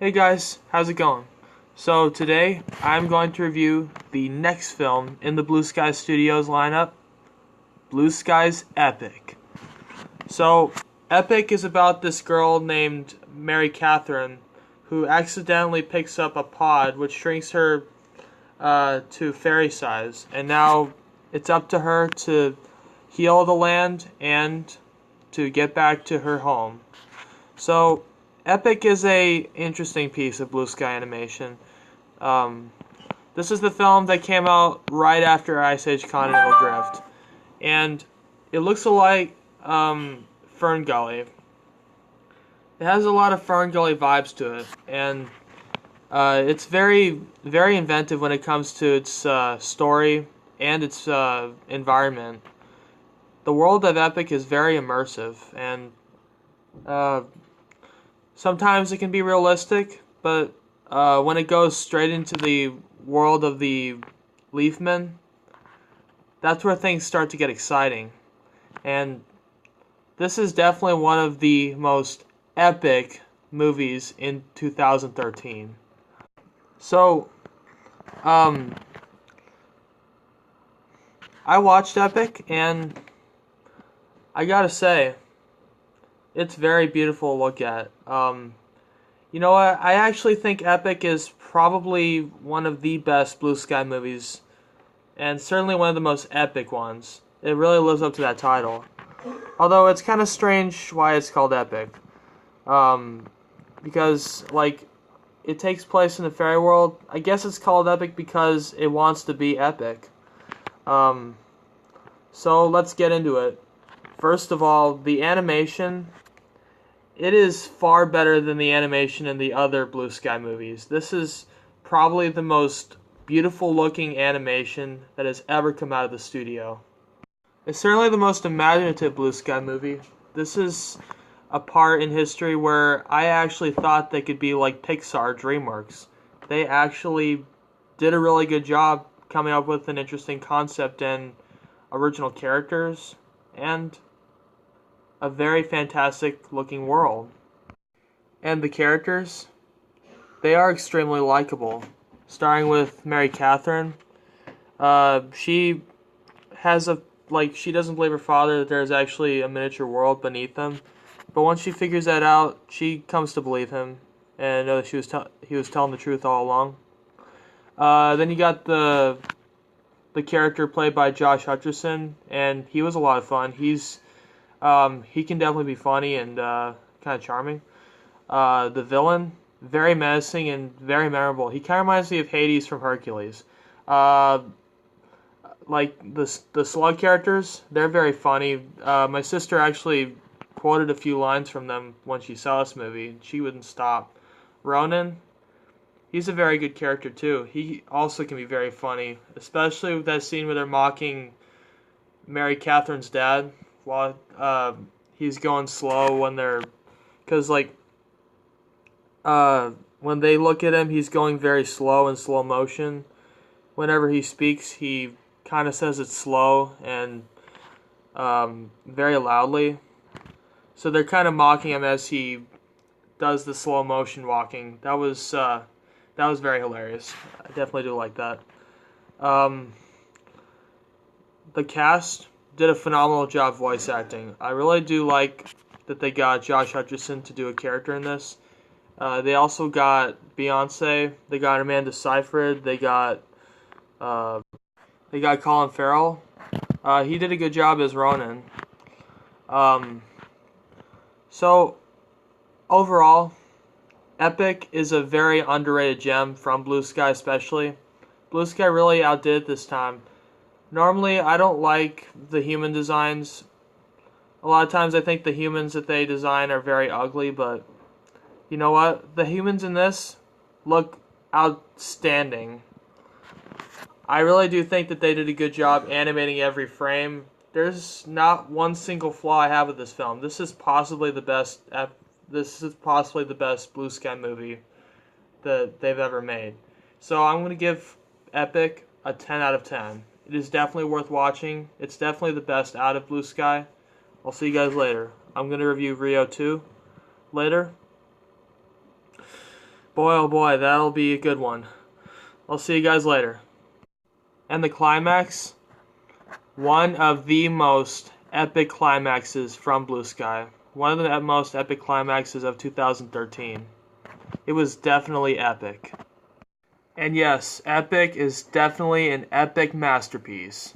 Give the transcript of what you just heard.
Hey guys, how's it going? So today I'm going to review the next film in the Blue Sky Studios lineup, Blue Skies Epic. So Epic is about this girl named Mary Catherine who accidentally picks up a pod which shrinks her to fairy size, and now it's up to her to heal the land and to get back to her home. So Epic is a interesting piece of Blue Sky animation. This is the film that came out right after Ice Age Continental Drift, and it looks like Fern Gully. It has a lot of Fern Gully vibes to it, and it's very, very inventive when it comes to its story and its environment. The world of Epic is very immersive, and sometimes it can be realistic, but when it goes straight into the world of the Leafmen, that's where things start to get exciting. And this is definitely one of the most epic movies in 2013. So, I watched Epic, and I gotta say, it's very beautiful to look at. You know what? I actually think Epic is probably one of the best Blue Sky movies, and certainly one of the most epic ones. It really lives up to that title. Although it's kind of strange why it's called Epic. Because, like, it takes place in the fairy world. I guess it's called Epic because it wants to be epic. So let's get into it. First of all, the animation. It is far better than the animation in the other Blue Sky movies. This is probably the most beautiful looking animation that has ever come out of the studio. It's certainly the most imaginative Blue Sky movie. This is a part in history where I actually thought they could be like Pixar DreamWorks. They actually did a really good job coming up with an interesting concept and original characters and a very fantastic looking world. And the characters, they are extremely likable. Starting with Mary Catherine, she has she doesn't believe her father that there's actually a miniature world beneath them. But once she figures that out, she comes to believe him and know that he was telling the truth all along. Then you got the character played by Josh Hutcherson, and he was a lot of fun. He can definitely be funny and kind of charming. The villain, very menacing and very memorable. He kind of reminds me of Hades from Hercules. Like the slug characters, they're very funny. My sister actually quoted a few lines from them when she saw this movie. She wouldn't stop. Ronan, he's a very good character too. He also can be very funny, especially with that scene where they're mocking Mary Catherine's dad while he's going slow because when they look at him, he's going very slow in slow motion. Whenever he speaks, he kind of says it slow and very loudly. So they're kind of mocking him as he does the slow motion walking. That was very hilarious. I definitely do like that. The cast did a phenomenal job voice acting. I really do like that they got Josh Hutcherson to do a character in this. They also got Beyonce. They got Amanda Seyfried. They got Colin Farrell. He did a good job as Ronan. So overall, Epic is a very underrated gem from Blue Sky, especially. Blue Sky really outdid it this time. Normally, I don't like the human designs. A lot of times I think the humans that they design are very ugly, but you know what? The humans in this look outstanding. I really do think that they did a good job animating every frame. There's not one single flaw I have with this film. This is possibly the best Blue Sky movie that they've ever made. So I'm going to give Epic a 10 out of 10. It is definitely worth watching. It's definitely the best out of Blue Sky. I'll see you guys later. I'm going to review Rio 2 later. Boy, oh boy, that'll be a good one. I'll see you guys later. And the climax, one of the most epic climaxes from Blue Sky. One of the most epic climaxes of 2013. It was definitely epic. And yes, Epic is definitely an epic masterpiece.